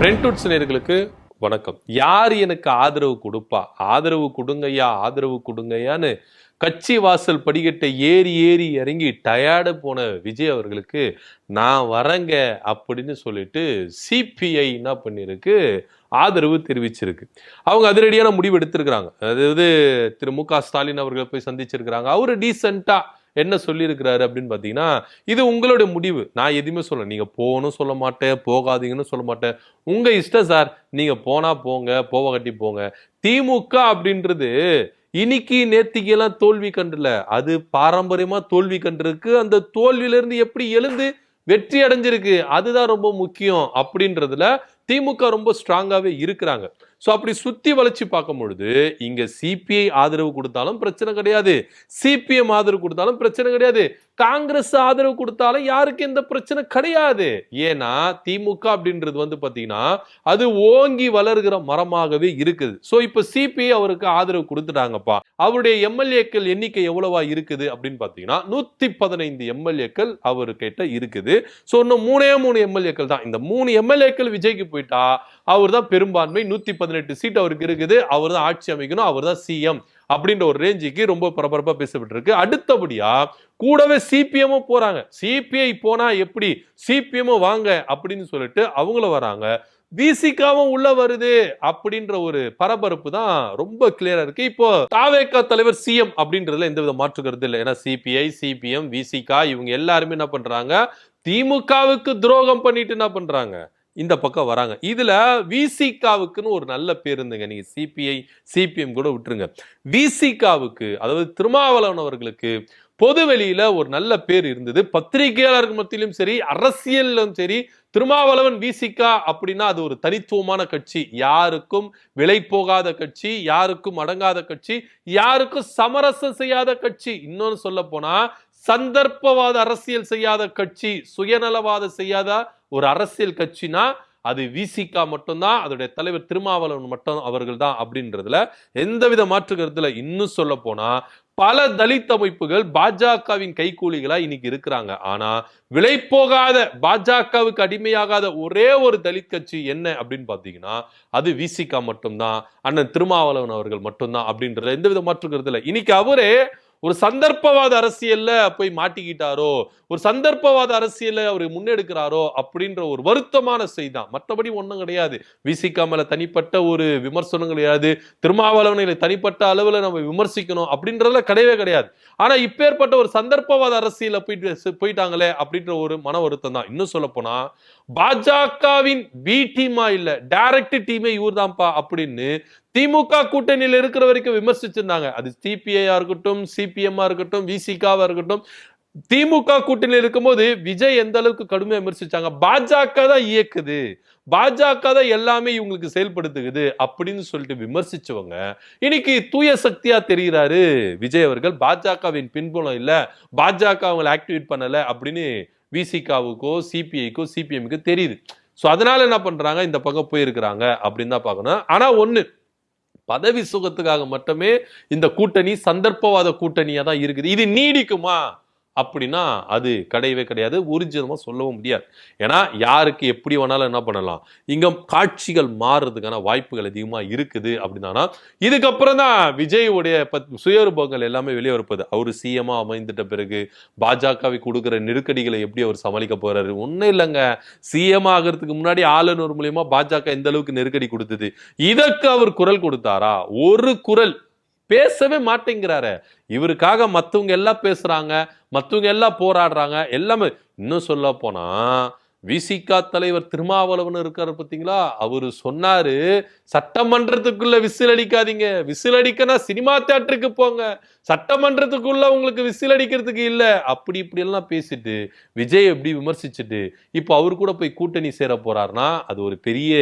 பிரெண்ட்வுட்ஸ் நேயர்களுக்கு வணக்கம். யார் எனக்கு ஆதரவு கொடுப்பா, ஆதரவு கொடுங்கய்யா, ஆதரவு கொடுங்கய்யான்னு கட்சி வாசல் படிக்கட்டை ஏறி ஏறி இறங்கி டயர்டு போன விஜய் அவர்களுக்கு நான் வரேங்க அப்படின்னு சொல்லிட்டு சிபிஐ என்ன பண்ணிருக்கு, ஆதரவு தெரிவிச்சிருக்கு. அவங்க அதிரடியான முடிவு எடுத்திருக்கிறாங்க. அதாவது திரு மு.க. ஸ்டாலின் அவர்களை போய் சந்திச்சிருக்கிறாங்க. அவரு டீசெண்டா என்ன சொல்லியிருக்கிறாரு அப்படின்னு பார்த்தீங்கன்னா, இது உங்களுடைய முடிவு, நான் எதுவுமே சொல்ல, நீங்க போகணும் சொல்ல மாட்டேன், போகாதீங்கன்னு சொல்ல மாட்டேன், உங்க இஷ்டம் சார், நீங்க போனா போங்க, போவகட்டி போங்க. திமுக அப்படின்றது இன்னைக்கு நேத்திக்கு எல்லாம் தோல்வி கண்டுல, அது பாரம்பரியமா தோல்வி கண்டிருக்கு. அந்த தோல்வியில இருந்து எப்படி எழுந்து வெற்றி அடைஞ்சிருக்கு, அதுதான் ரொம்ப முக்கியம் அப்படின்றதுல திமுக ரொம்ப ஸ்ட்ராங்காவே இருக்கிறாங்க. சோ அப்படி சுத்தி வளைச்சு பார்க்கும் பொழுது இங்க சிபிஐ ஆதரவு கொடுத்தாலும் பிரச்சனை கிடையாது, சிபிஎம் ஆதரவு கொடுத்தாலும் பிரச்சனை கிடையாது, காங்கிரஸ் ஆதரவு கொடுத்தாலும் யாருக்கு எந்த பிரச்சனை கிடையாது. ஏன்னா திமுக அப்படின்றது வந்து பாத்தீங்கன்னா அது ஓங்கி வளர்கிற மரமாகவே இருக்குது. சோ இப்ப சிபிஐ அவருக்கு ஆதரவு கொடுத்துட்டாங்கப்பா. அவருடைய எம்எல்ஏக்கள் எண்ணிக்கை எவ்வளவா இருக்குது அப்படின்னு பாத்தீங்கன்னா 115 எம்எல்ஏக்கள் அவர்கிட்ட இருக்குது. சோ இன்னும் 3 எம்எல்ஏக்கள் தான். இந்த 3 எம்எல்ஏக்கள் விஜய்க்கு போயிட்டா அவர் தான் பெரும்பான்மை, 118 சீட் அவருக்கு இருக்குது, அவர் தான் ஆட்சி அமைக்கணும், அவர் தான் சிஎம் அப்படின்ற ஒரு ரேஞ்சுக்கு ரொம்ப பரபரப்பா பேசப்பட்டு இருக்கு. அடுத்தபடியா கூடவே சிபிஎம் போறாங்க. சிபிஐ போனா எப்படி, சிபிஎம் வாங்க அப்படின்னு சொல்லிட்டு அவங்கள வராங்க, விசிகாவும் உள்ள வருது அப்படின்ற ஒரு பரபரப்பு தான் ரொம்ப கிளியரா இருக்கு. இப்போ தாவேகா தலைவர் சிஎம் அப்படின்றதுல எந்த வித மாற்று கருத்து இல்லை. ஏன்னா சிபிஐ, சிபிஎம், விசிகா இவங்க எல்லாருமே என்ன பண்றாங்க, திமுகவுக்கு துரோகம் பண்ணிட்டு என்ன பண்றாங்க, இந்த பக்கம் வராங்க. இதுல விசிகாவுக்குன்னு ஒரு நல்ல பேர் இருந்துங்க. நீங்க சிபிஐ, சிபிஎம் கூட விட்டுருங்க. விசிகாவுக்கு, அதாவது திருமாவளவன் அவர்களுக்கு பொது வெளியில ஒரு நல்ல பேர் இருந்தது. பத்திரிகையாளர்கள் மத்தியிலும் சரி, அரசியலும் சரி, திருமாவளவன் விசிகா அப்படின்னா அது ஒரு தனித்துவமான கட்சி, யாருக்கும் விலை போகாத கட்சி, யாருக்கும் அடங்காத கட்சி, யாருக்கும் சமரசம் செய்யாத கட்சி, இன்னொன்னு சொல்ல போனா சந்தர்ப்பவாத அரசியல் செய்யாத கட்சி, சுயநலவாத செய்யாத ஒரு அரசியல் கட்சினா அது விசிகா மட்டும்தான், அதோடைய தலைவர் திருமாவளவன் மட்டும் அவர்கள் தான் அப்படின்றதுல எந்தவித மாற்று கருத்துல. இன்னும் சொல்ல போனா பல தலித் அமைப்புகள் பாஜகவின் கைகூலிகளா இன்னைக்கு இருக்கிறாங்க. ஆனா விலை போகாத, பாஜகவுக்கு அடிமையாகாத ஒரே ஒரு தலித் கட்சி என்ன அப்படின்னு பாத்தீங்கன்னா அது விசிகா மட்டும்தான், அண்ணன் திருமாவளவன் அவர்கள் மட்டும்தான் அப்படின்றதுல எந்தவித மாற்று கருத்துல. இன்னைக்கு அவரே ஒரு சந்தர்ப்பவாத அரசியல்ல போய் மாட்டிக்கிட்டாரோ, ஒரு சந்தர்ப்பவாத அரசியல அவர் முன்னெடுக்கிறாரோ அப்படின்ற ஒரு வருத்தமான செய்தி. மற்றபடி ஒண்ணும் கிடையாது. விசிகா மேல தனிப்பட்ட ஒரு விமர்சனம் கிடையாது, திருமாவளவனை தனிப்பட்ட அளவுல நம்ம விமர்சிக்கணும் அப்படின்றதுல கிடையவே கிடையாது. ஆனா இப்பேற்பட்ட ஒரு சந்தர்ப்பவாத அரசியல போயிட்டாங்களே அப்படின்ற ஒரு மன வருத்தம் தான். இன்னும் சொல்ல போனா பாஜகவின் பி டீமா இல்ல, டைரக்ட் டீமே இவர் தான்ப்பா அப்படின்னு திமுக கூட்டணியில் இருக்கிற வரைக்கும் விமர்சிச்சிருந்தாங்க. அது சிபிஐயா இருக்கட்டும், சிபிஎம் இருக்கட்டும், விசிகாவா இருக்கட்டும். திமுக கூட்டணியில் இருக்கும்போது விஜய் எந்த அளவுக்கு கடுமையா விமர்சிச்சாங்க, பாஜக தான் இயக்குது, பாஜக தான் எல்லாமே இவங்களுக்கு செயல்படுத்துகுது அப்படின்னு சொல்லிட்டு விமர்சிச்சவங்க இன்னைக்கு தூய சக்தியா தெரிகிறாரு விஜய் அவர்கள். பாஜகவின் பின்புலம் இல்ல, பாஜக அவங்களை ஆக்டிவேட் பண்ணல அப்படின்னு விசிகாவுக்கோ, சிபிஐக்கோ, சிபிஎம்க்கு தெரியுது. சோ அதனால என்ன பண்றாங்க, இந்த பக்கம் போயிருக்கிறாங்க அப்படின்னு தான் பார்க்கணும். ஆனா ஒண்ணு, பதவி சுகத்துக்காக மட்டுமே இந்த கூட்டணி சந்தர்ப்பவாத கூட்டணியா தான் இருக்குது. இது நீடிக்குமா அப்படின்னா அது கிடையவே கிடையாது, ஊர்ஜிதமா சொல்லவும் முடியாது. ஏன்னா யாருக்கு எப்படி வேணாலும் என்ன பண்ணலாம், இங்க காட்சிகள் மாறுறதுக்கான வாய்ப்புகள் அதிகமா இருக்குது. அப்படின்னா இதுக்கப்புறம் தான் விஜயுடைய சுயரூபங்கள் எல்லாமே வெளியே இருப்பது. அவரு சிஎம்மா அமைந்துட்ட பிறகு பாஜகவை கொடுக்குற நெருக்கடிகளை எப்படி அவர் சமாளிக்க போறாரு. ஒன்னும் இல்லைங்க, சிஎம் ஆகிறதுக்கு முன்னாடி ஆளுநர் மூலியமா பாஜக எந்த அளவுக்கு நெருக்கடி கொடுத்தது, இதற்கு அவர் குரல் கொடுத்தாரா? ஒரு குரல் பேசவே மாட்டேங்கிறாரு. இவருக்காக மத்தவங்க எல்லாம் பேசுறாங்க, மத்தவங்க எல்லாம் போராடுறாங்க எல்லாமே. இன்னும் சொல்ல போனா விசிகா தலைவர் திருமாவளவன் இருக்காரு பாத்தீங்களா, அவரு சொன்னாரு சட்டமன்றத்துக்குள்ள விசில் அடிக்காதீங்க, விசில் அடிக்கனா சினிமா தியேட்டருக்கு போங்க, சட்டமன்றத்துக்குள்ள உங்களுக்கு விசில் அடிக்கிறதுக்கு இல்ல, அப்படி இப்படி எல்லாம் பேசிட்டு விஜய் எப்படி விமர்சிச்சுட்டு இப்போ அவரு கூட போய் கூட்டணி சேர போறாருன்னா அது ஒரு பெரிய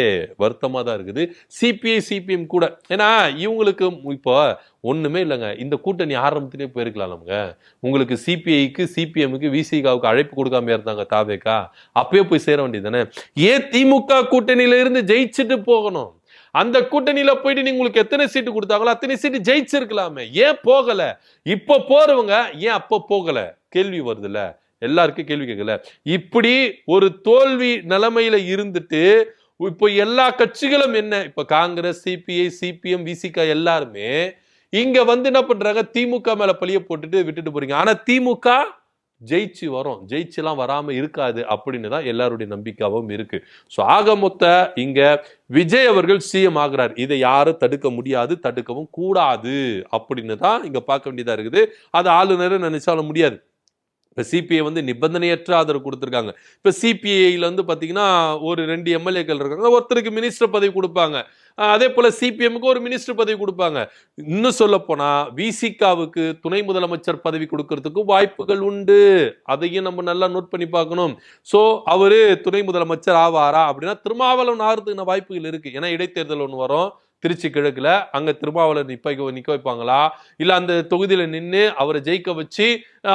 வருத்தமா தான் இருக்குது சிபிஐ, சிபிஎம் கூட. ஏன்னா இவங்களுக்கு இப்போ ஒண்ணுமே இல்லைங்க, இந்த கூட்டணி ஆரம்பத்திலே போயிருக்கலாம். நமக்கு உங்களுக்கு சிபிஐக்கு, சிபிஎம்க்கு, விசிகாவுக்கு அழைப்பு கொடுக்காம இருந்தாங்க தாவேகா, அப்பயே போய் சேர வேண்டியது தானே. ஏன் திமுக கூட்டணியில இருந்து ஜெயிச்சுட்டு போகணும்? அந்த கூட்டணியில போயிட்டு நீங்க உங்களுக்கு எத்தனை சீட்டு கொடுத்தாங்களோ அத்தனை சீட்டு ஜெயிச்சிருக்கலாமே, ஏன் போகல? இப்ப போறவங்க ஏன் அப்ப போகல? கேள்வி வருதுல்ல, எல்லாருக்கும் கேள்வி கேட்கல. இப்படி ஒரு தோல்வி நிலைமையில இருந்துட்டு இப்போ எல்லா கட்சிகளும் என்ன, இப்ப காங்கிரஸ், சிபிஐ, சிபிஎம், விசிக எல்லாருமே இங்க வந்து என்ன பண்றாங்க, திமுக மேல பழிய போட்டுட்டு விட்டுட்டு போறீங்க. ஆனா திமுக ஜெயிச்சு வரும், ஜெயிச்சுலாம் வராம இருக்காது அப்படின்னு தான் எல்லாருடைய நம்பிக்கையாகவும் இருக்கு. ஸோ ஆக மொத்த இங்க விஜய் அவர்கள் சிஎம் ஆகிறார். இதை யாரும் தடுக்க முடியாது, தடுக்கவும் கூடாது அப்படின்னு தான் இங்க பார்க்க வேண்டியதா இருக்குது. அது ஆளுநர் நினைச்சாலும் முடியாது. இப்போ சிபிஐ வந்து நிபந்தனையற்ற ஆதரவு கொடுத்துருக்காங்க. இப்போ சிபிஐல வந்து பார்த்தீங்கன்னா ஒரு 2 எம்எல்ஏக்கள் இருக்காங்க, ஒருத்தருக்கு மினிஸ்டர் பதவி கொடுப்பாங்க. அதே போல சிபிஎம்க்கு ஒரு மினிஸ்டர் பதவி கொடுப்பாங்க. இன்னும் சொல்ல போனா விசிகாவுக்கு துணை முதலமைச்சர் பதவி கொடுக்கறதுக்கு வாய்ப்புகள் உண்டு. அதையும் நம்ம நல்லா நோட் பண்ணி பார்க்கணும். ஸோ அவரு துணை முதலமைச்சர் ஆவாரா அப்படின்னா திருமாவளவன் ஆகிறதுக்கு வாய்ப்புகள் இருக்கு. ஏன்னா இடைத்தேர்தல் ஒன்று வரும் திருச்சி கிழக்குல, அங்க திருமாவளவன் நிக்க வைப்பாங்களா, இல்ல அந்த தொகுதியில நின்று அவரை ஜெயிக்க வச்சு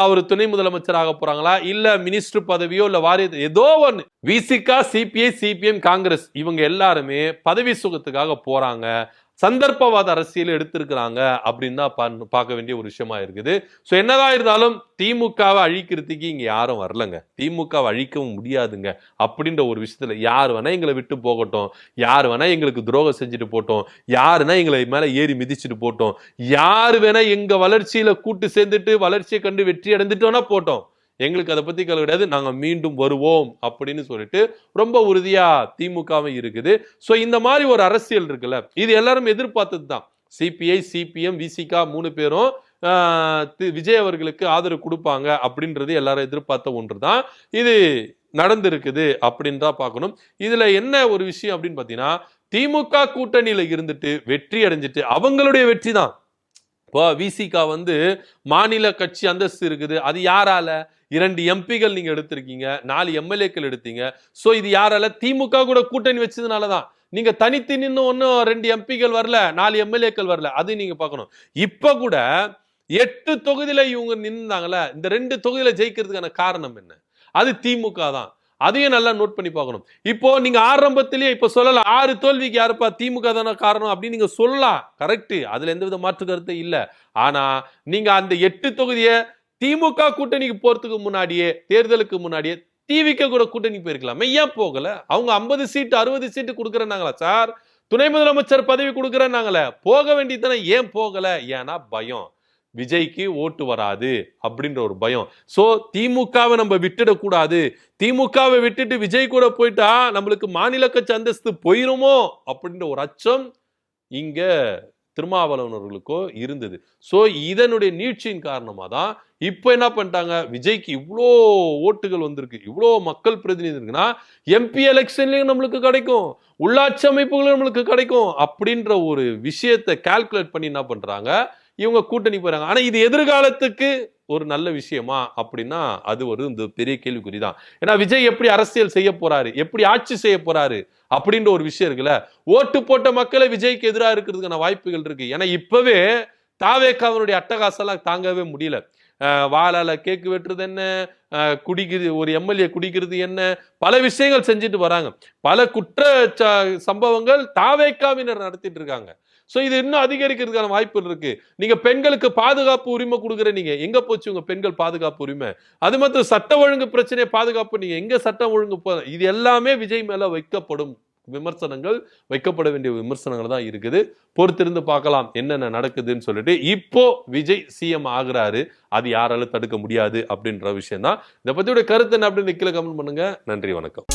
அவர் துணை முதலமைச்சர் ஆக போறாங்களா, இல்ல மினிஸ்டர் பதவியோ இல்ல வாரிய ஏதோ ஒன்று. விசிகா, சிபிஐ, சிபிஎம், காங்கிரஸ் இவங்க எல்லாருமே பதவி சுகத்துக்காக போறாங்க, சந்தர்ப்பவாத அரசியல் எடுத்திருக்கிறாங்க அப்படின்னு தான் பார்க்க வேண்டிய ஒரு விஷயமா இருக்குது. ஸோ என்னதான் இருந்தாலும் திமுகவை அழிக்கிறதுக்கு இங்க யாரும் வரலங்க, திமுகவை அழிக்கவும் முடியாதுங்க அப்படின்ற ஒரு விஷயத்துல யார் வேணா எங்களை விட்டு போகட்டும், யார் வேணா எங்களுக்கு துரோகம் செஞ்சுட்டு போட்டோம், யாருன்னா எங்களை மேல ஏறி மிதிச்சுட்டு போட்டோம், யார் வேணா எங்க வளர்ச்சியில கூட்டு சேர்ந்துட்டு வளர்ச்சியை கண்டு வெற்றி அடைந்துட்டோம்னா போட்டோம், எங்களுக்கு அதை பத்தி கவலை கிடையாது, நாங்க மீண்டும் வருவோம் அப்படின்னு சொல்லிட்டு ரொம்ப உறுதியா திமுகவும் இருக்குது. சோ இந்த மாதிரி ஒரு அரசியல் இருக்குல்ல, இது எல்லாரும் எதிர்பார்த்தது தான். சிபிஐ, சிபிஎம், விசிகா 3 பேரும் விஜய் அவர்களுக்கு ஆதரவு கொடுப்பாங்க அப்படின்றது எல்லாரும் எதிர்பார்த்த ஒன்று தான். இது நடந்திருக்குது அப்படின்னு தான் பார்க்கணும். இதுல என்ன ஒரு விஷயம் அப்படின்னு பாத்தீங்கன்னா, திமுக கூட்டணியில இருந்துட்டு வெற்றி அடைஞ்சிட்டு அவங்களுடைய வெற்றி தான். இப்போ விசிகா வந்து மாநில கட்சி அந்தஸ்து இருக்குது, அது யாரால? 2 எம்பிகள் நீங்க எடுத்திருக்கீங்க, 4 எம்எல்ஏக்கள் எடுத்தீங்க. சோ இது யாரால? திமுக கூட கூட்டணி வச்சதுனாலதான். நீங்க தனித்து நின்று ஒன்னும் 2 எம்பிகள் வரல, 4 எம்எல்ஏக்கள் வரல, அது நீங்க பார்க்கணும். இப்ப கூட 8 தொகுதியில இவங்க நின்றாங்கல்ல, இந்த 2 தொகுதியில ஜெயிக்கிறதுக்கான காரணம் என்ன? அது திமுக தான். அதையும் நல்லா நோட் பண்ணி பார்க்கணும். இப்போ நீங்க ஆரம்பத்திலேயே இப்ப சொல்லலாம் 6 தோல்விக்கு யாருப்பா, திமுக தானே காரணம் அப்படின்னு நீங்க சொல்லலாம், கரெக்ட், அதுல எந்தவித மாற்று கருத்து இல்ல. ஆனா நீங்க அந்த 8 தொகுதியை திமுக கூட்டணிக்கு போறதுக்கு முன்னாடியே, தேர்தலுக்கு முன்னாடியே டிவிக்கு கூட கூட்டணி போயிருக்கலாம், ஏன் போகல? அவங்க 50 சீட்டு 60 சீட்டு கொடுக்குறேன்னாங்களா சார், துணை முதலமைச்சர் பதவி கொடுக்குறேன்னாங்களே, போக வேண்டியதானே, ஏன் போகல? ஏன்னா பயம், விஜய்க்கு ஓட்டு வராது அப்படின்ற ஒரு பயம். சோ திமுகவை நம்ம விட்டுடக்கூடாது, திமுகவை விட்டுட்டு விஜய் கூட போயிட்டா நம்மளுக்கு மாநில கட்சி அந்தஸ்து போயிருமோ அப்படின்ற ஒரு அச்சம் இங்க திருமாவளவனர்களுக்கோ இருந்தது. சோ இதனுடைய நீட்சியின் காரணமா தான் இப்போ என்ன பண்ணிட்டாங்க, விஜய்க்கு இவ்வளோ ஓட்டுகள் வந்திருக்கு, இவ்வளோ மக்கள் பிரதிநிதி இருக்குன்னா எம்பி எலெக்ஷன்லயும் நம்மளுக்கு கிடைக்கும், உள்ளாட்சி அமைப்புகளும் நம்மளுக்கு கிடைக்கும் அப்படின்ற ஒரு விஷயத்தை கால்குலேட் பண்ணி என்ன பண்றாங்க, இவங்க கூட்டணி போறாங்க. ஆனா இது எதிர்காலத்துக்கு ஒரு நல்ல விஷயமா அப்படின்னா அது ஒரு இந்த பெரிய கேள்விக்குறிதான். ஏன்னா விஜய் எப்படி அரசியல் செய்ய போறாரு, எப்படி ஆட்சி செய்ய போறாரு அப்படின்ற ஒரு விஷயம் இருக்குல்ல. ஓட்டு போட்ட மக்களை விஜய்க்கு எதிராக இருக்கிறதுக்கான வாய்ப்புகள் இருக்கு. ஏன்னா இப்பவே தாவேக்காவினுடைய அட்டகாசம்லாம் தாங்கவே முடியல. வாழால கேக்கு வெட்டுறது என்ன, குடிக்கிறது ஒரு எம்எல்ஏ குடிக்கிறது என்ன, பல விஷயங்கள் செஞ்சுட்டு வராங்க. பல குற்ற சம்பவங்கள் தாவேக்காவினர் நடத்திட்டு இருக்காங்க. சோ இது இன்னும் அதிகரிக்கிறதுக்கான வாய்ப்பு இருக்கு. நீங்க பெண்களுக்கு பாதுகாப்பு உரிமை கொடுக்குற, நீங்க எங்க போச்சு உங்க பெண்கள் பாதுகாப்பு உரிமை? அது மட்டும் சட்ட ஒழுங்கு பிரச்சனையை பாதுகாப்பு, நீங்க எங்க சட்டம் ஒழுங்கு இது எல்லாமே விஜய் மேல வைக்கப்படும் விமர்சனங்கள், வைக்கப்பட வேண்டிய விமர்சனங்கள் தான் இருக்குது. பொறுத்திருந்து பார்க்கலாம் என்னென்ன நடக்குதுன்னு சொல்லிட்டு. இப்போ விஜய் சிஎம் ஆகுறாரு, அது யாராலும் தடுக்க முடியாது அப்படின்ற விஷயம் தான். இதை பத்தியோட கருத்து என்ன அப்படின்னு கீழே கமெண்ட் பண்ணுங்க. நன்றி, வணக்கம்.